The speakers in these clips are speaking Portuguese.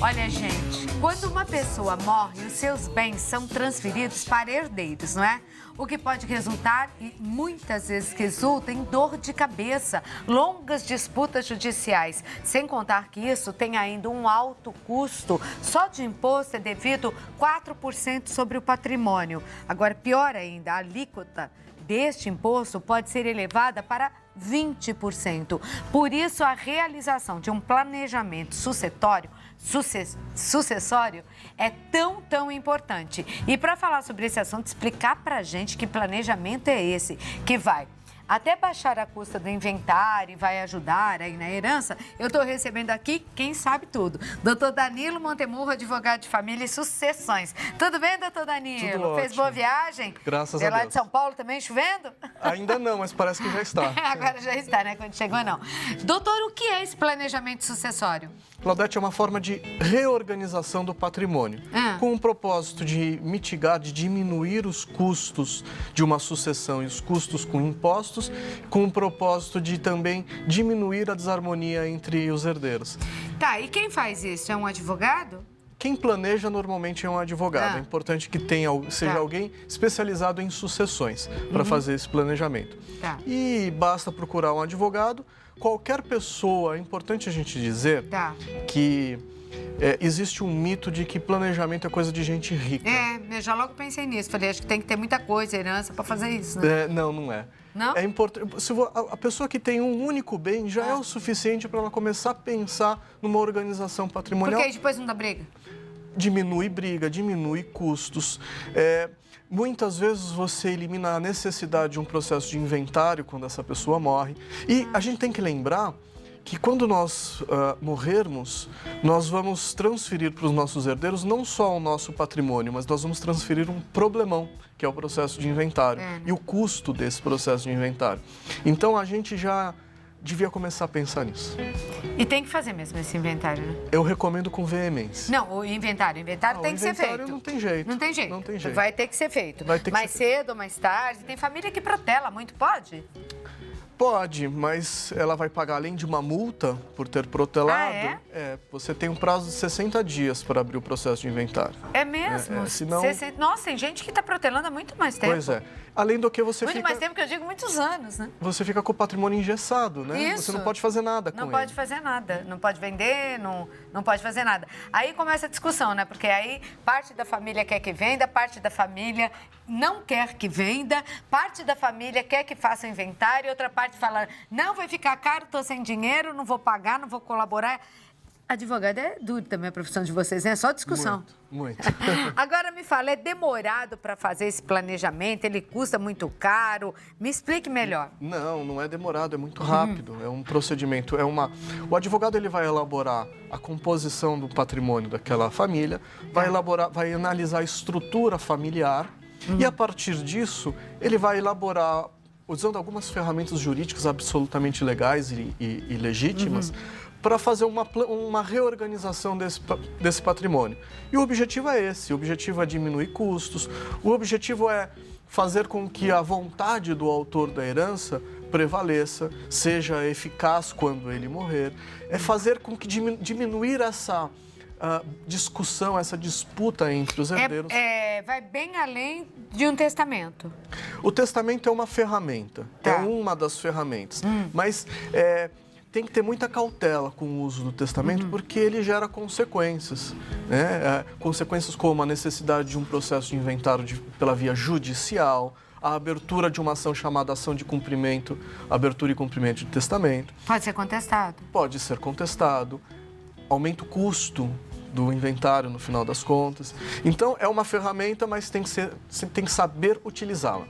Olha, gente, quando uma pessoa morre, os seus bens são transferidos para herdeiros, não é? O que pode resultar, e muitas vezes resulta, em dor de cabeça, longas disputas judiciais. Sem contar que isso tem ainda um alto custo. Só de imposto é devido 4% sobre o patrimônio. Agora, pior ainda, a alíquota deste imposto pode ser elevada para 20%. Por isso, a realização de um planejamento sucessório é tão importante. E para falar sobre esse assunto, explicar para a gente que planejamento é esse, que vai até baixar a custa do inventário e vai ajudar aí na herança, eu estou recebendo aqui quem sabe tudo. Doutor Danilo Montemurro, advogado de família e sucessões. Tudo bem, doutor Danilo? Tudo ótimo. Fez boa viagem? Graças a Deus. Lá de São Paulo também chovendo? Ainda não, mas parece que já está. Agora já está, né? Quando chegou, não. Doutor, o que é esse planejamento sucessório? Claudete, é uma forma de reorganização do patrimônio, com o propósito de mitigar, de diminuir os custos de uma sucessão e os custos com impostos, com o propósito de também diminuir a desarmonia entre os herdeiros. Tá, e quem faz isso? É um advogado? Quem planeja normalmente é um advogado. É importante que seja alguém especializado em sucessões para fazer esse planejamento. E basta procurar um advogado. Qualquer pessoa, é importante a gente dizer que existe um mito de que planejamento é coisa de gente rica. Eu já logo pensei nisso. Falei, acho que tem que ter muita coisa, herança, para fazer isso, né? Não é. Não? É importante. A pessoa que tem um único bem já é o suficiente para ela começar a pensar numa organização patrimonial. Porque aí depois não dá briga? Diminui briga, diminui custos. Muitas vezes você elimina a necessidade de um processo de inventário quando essa pessoa morre. E a gente tem que lembrar que quando nós morrermos, nós vamos transferir para os nossos herdeiros não só o nosso patrimônio, mas nós vamos transferir um problemão, que é o processo de inventário, e o custo desse processo de inventário. Então, a gente já devia começar a pensar nisso. E tem que fazer mesmo esse inventário, né? Eu recomendo com veemência. Não, o inventário tem que ser feito. Não tem jeito. Não tem jeito. Não tem jeito. Vai ter que ser feito. Mais cedo ou mais tarde. Tem família que protela muito, pode? Pode, mas ela vai pagar, além de uma multa por ter protelado, você tem um prazo de 60 dias para abrir o processo de inventário. É mesmo? Senão... Nossa, tem gente que está protelando há muito mais tempo. Pois é. Além do que você muito mais tempo que eu digo, muitos anos, né? Você fica com o patrimônio engessado, né? Isso. Você não pode fazer nada com ele. Não pode fazer nada. Não pode vender, não pode fazer nada. Aí começa a discussão, né? Porque aí parte da família quer que venda, parte da família não quer que venda, parte da família quer que faça inventário, outra parte fala, não, vai ficar caro, estou sem dinheiro, não vou pagar, não vou colaborar. Advogado é duro também a profissão de vocês, né? É só discussão. Muito. Agora me fala, é demorado para fazer esse planejamento? Ele custa muito caro? Me explique melhor. Não é demorado, é muito rápido. É um procedimento, O advogado ele vai elaborar a composição do patrimônio daquela família, vai analisar a estrutura familiar e a partir disso ele vai elaborar, usando algumas ferramentas jurídicas absolutamente legais e legítimas, para fazer uma reorganização desse patrimônio. E o objetivo é esse, o objetivo é diminuir custos, o objetivo é fazer com que a vontade do autor da herança prevaleça, seja eficaz quando ele morrer, é fazer com que diminuir essa discussão, essa disputa entre os herdeiros. Vai bem além de um testamento. O testamento é uma ferramenta, é uma das ferramentas, mas tem que ter muita cautela com o uso do testamento, porque ele gera consequências, né? Consequências como a necessidade de um processo de inventário pela via judicial, a abertura de uma ação chamada ação de cumprimento, abertura e cumprimento de testamento. Pode ser contestado? Pode ser contestado, aumenta o custo do inventário no final das contas. Então, é uma ferramenta, mas tem que saber utilizá-la.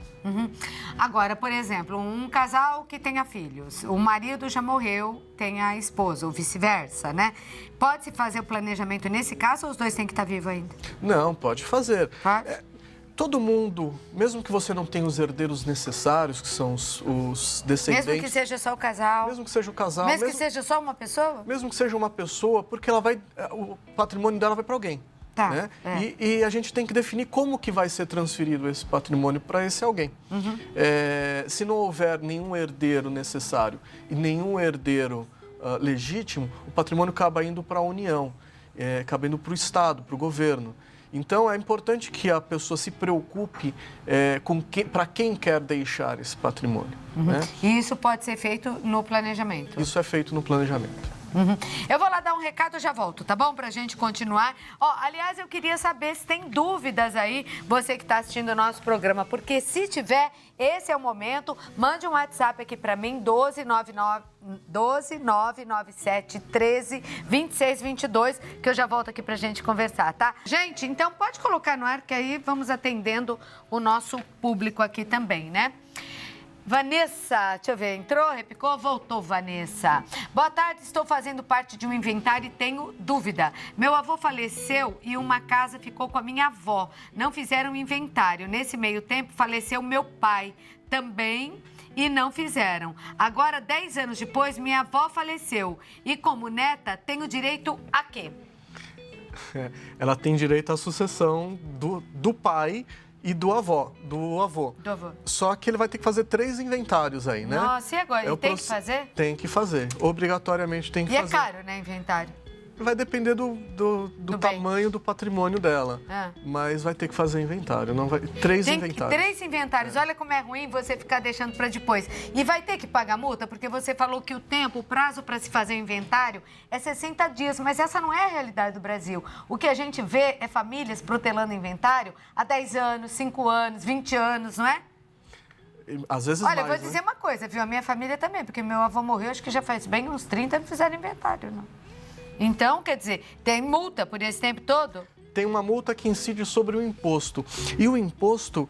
Agora, por exemplo, um casal que tenha filhos, o marido já morreu, tem a esposa, ou vice-versa, né? Pode-se fazer o planejamento nesse caso ou os dois têm que estar vivos ainda? Não, pode fazer. Pode? Todo mundo, mesmo que você não tenha os herdeiros necessários, que são os descendentes... Mesmo que seja só o casal? Mesmo que seja o casal... Mesmo que seja só uma pessoa? Mesmo que seja uma pessoa, porque o patrimônio dela vai para alguém. Tá. Né? E a gente tem que definir como que vai ser transferido esse patrimônio para esse alguém. Se não houver nenhum herdeiro necessário e nenhum herdeiro legítimo, o patrimônio acaba indo para a União. cabendo para o Estado, para o governo. Então, é importante que a pessoa se preocupe para quem quer deixar esse patrimônio. Né? E isso pode ser feito no planejamento? Isso é feito no planejamento. Eu vou lá dar um recado e já volto, tá bom? Pra gente continuar. Aliás, eu queria saber se tem dúvidas aí, você que está assistindo o nosso programa, porque se tiver, esse é o momento. Mande um WhatsApp aqui pra mim, 12997132622, que eu já volto aqui pra gente conversar, tá? Gente, então pode colocar no ar, que aí vamos atendendo o nosso público aqui também, né? Vanessa, deixa eu ver, entrou, repicou, voltou, Vanessa. Boa tarde, estou fazendo parte de um inventário e tenho dúvida. Meu avô faleceu e uma casa ficou com a minha avó. Não fizeram inventário. Nesse meio tempo, faleceu meu pai também e não fizeram. Agora, 10 anos depois, minha avó faleceu. E como neta, tenho direito a quê? Ela tem direito à sucessão do pai e do avô. Só que ele vai ter que fazer 3 inventários aí, né? Nossa, e agora? Ele tem que fazer? Tem que fazer. Obrigatoriamente tem que fazer. E é caro, né, inventário? Vai depender do tamanho do patrimônio dela. Mas vai ter que fazer inventário. Não vai... 3 inventários. 3 inventários. Olha como é ruim você ficar deixando para depois. E vai ter que pagar multa, porque você falou que o prazo para se fazer o inventário é 60 dias. Mas essa não é a realidade do Brasil. O que a gente vê é famílias protelando inventário há 10 anos, 5 anos, 20 anos, não é? Às vezes Olha, mais, eu vou dizer uma coisa, viu? A minha família também, porque meu avô morreu, acho que já faz bem uns 30, não fizeram inventário, não. Então, quer dizer, tem multa por esse tempo todo? Tem uma multa que incide sobre o imposto. E o imposto,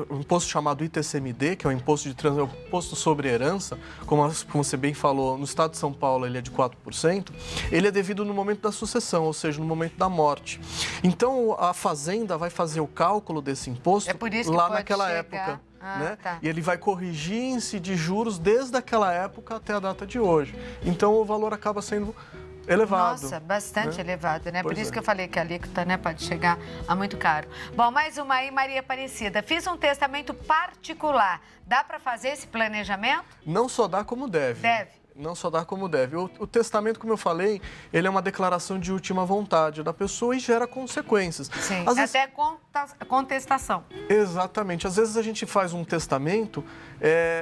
o imposto chamado ITCMD, que é o imposto sobre herança, como você bem falou, no estado de São Paulo ele é de 4%, ele é devido no momento da sucessão, ou seja, no momento da morte. Então, a Fazenda vai fazer o cálculo desse imposto lá naquela época. Né? Tá. E ele vai corrigir e incidir juros desde aquela época até a data de hoje. Então, o valor acaba sendo elevado. Nossa, bastante elevado, né? Pois Por isso que eu falei que a alíquota, né, pode chegar a muito caro. Bom, mais uma aí, Maria Aparecida. Fiz um testamento particular. Dá para fazer esse planejamento? Não só dá como deve. Não só dá como deve. O testamento, como eu falei, ele é uma declaração de última vontade da pessoa e gera consequências. Sim, até contestação. Exatamente. Às vezes a gente faz um testamento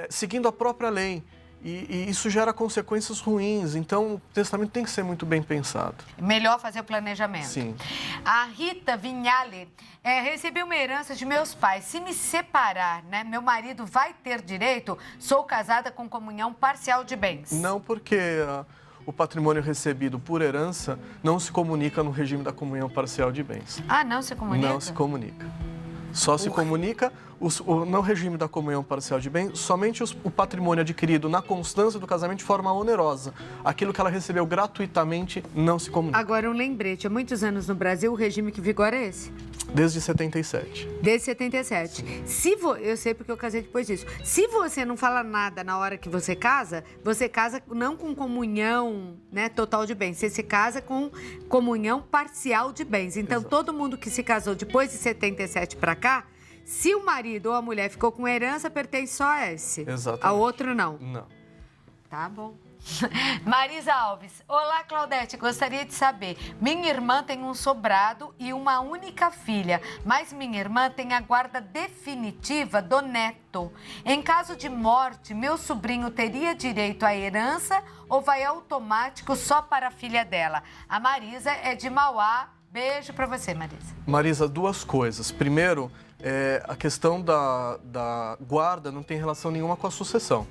seguindo a própria lei. E isso gera consequências ruins, então o testamento tem que ser muito bem pensado. Melhor fazer o planejamento. Sim. A Rita Vinhale, recebi uma herança de meus pais. Se me separar, né, meu marido vai ter direito? Sou casada com comunhão parcial de bens. Não, porque o patrimônio recebido por herança não se comunica no regime da comunhão parcial de bens. Ah, não se comunica? Não se comunica. Só se comunica no regime da comunhão parcial de bens, somente o patrimônio adquirido na constância do casamento de forma onerosa. Aquilo que ela recebeu gratuitamente não se comunica. Agora, um lembrete. Há muitos anos no Brasil, o regime que vigora é esse? Desde 77. Desde 77. Eu sei porque eu casei depois disso. Se você não fala nada na hora que você casa não com comunhão, né, total de bens. Você se casa com comunhão parcial de bens. Então, todo mundo que se casou depois de 77 para cá, se o marido ou a mulher ficou com herança, pertence só a esse. Exatamente. Ao outro, não. Não. Tá bom. Marisa Alves. Olá, Claudete. Gostaria de saber. Minha irmã tem um sobrado e uma única filha, mas minha irmã tem a guarda definitiva do neto. Em caso de morte, meu sobrinho teria direito à herança ou vai automático só para a filha dela? A Marisa é de Mauá. Beijo para você, Marisa. Marisa, 2 coisas. Primeiro, a questão da guarda não tem relação nenhuma com a sucessão.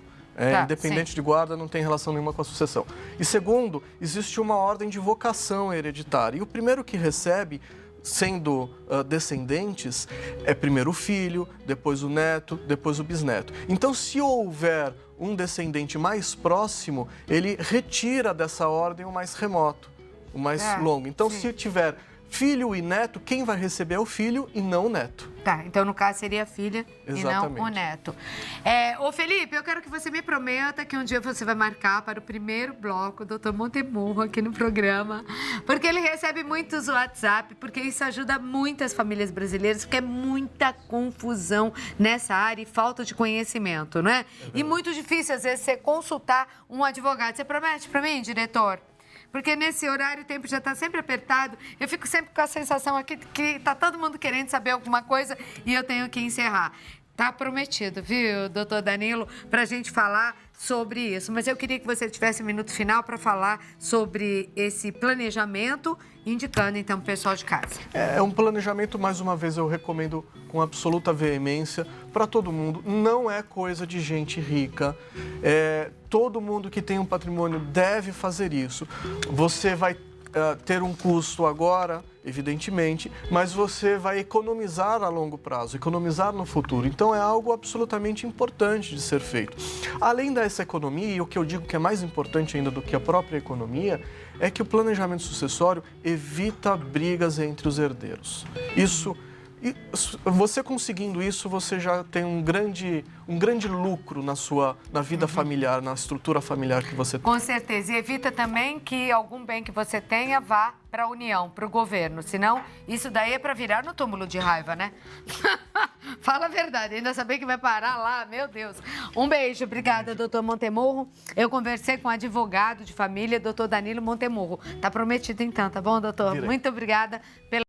Independente de guarda, não tem relação nenhuma com a sucessão. E segundo, existe uma ordem de vocação hereditária. E o primeiro que recebe, sendo descendentes, é primeiro o filho, depois o neto, depois o bisneto. Então, se houver um descendente mais próximo, ele retira dessa ordem o mais remoto, o mais longo. Então, se tiver filho e neto, quem vai receber é o filho e não o neto. Tá, então no caso seria a filha. Exatamente. E não o neto. Ô Felipe, eu quero que você me prometa que um dia você vai marcar para o primeiro bloco do Dr. Montemurro aqui no programa, porque ele recebe muitos WhatsApp, porque isso ajuda muitas famílias brasileiras, porque é muita confusão nessa área e falta de conhecimento, não é? E muito difícil, às vezes, você consultar um advogado. Você promete para mim, diretor? Porque nesse horário o tempo já está sempre apertado. Eu fico sempre com a sensação aqui que tá todo mundo querendo saber alguma coisa e eu tenho que encerrar. Tá prometido, viu, doutor Danilo, para a gente falar sobre isso. Mas eu queria que você tivesse um minuto final para falar sobre esse planejamento, indicando, então, o pessoal de casa. É um planejamento, mais uma vez, eu recomendo com absoluta veemência para todo mundo. Não é coisa de gente rica. Todo mundo que tem um patrimônio deve fazer isso. Você vai ter um custo agora, evidentemente, mas você vai economizar a longo prazo, economizar no futuro. Então, é algo absolutamente importante de ser feito. Além dessa economia, e o que eu digo que é mais importante ainda do que a própria economia, é que o planejamento sucessório evita brigas entre os herdeiros. Você conseguindo isso, você já tem um grande lucro na vida familiar, na estrutura familiar que você tem. Com certeza. E evita também que algum bem que você tenha vá para a União, para o governo. Senão, isso daí é para virar no túmulo de raiva, né? Fala a verdade. Ainda saber que vai parar lá, meu Deus. Um beijo. Obrigada, doutor Montemurro. Eu conversei com o advogado de família, doutor Danilo Montemurro. Tá prometido então, tá bom, doutor? Virei. Muito obrigada pela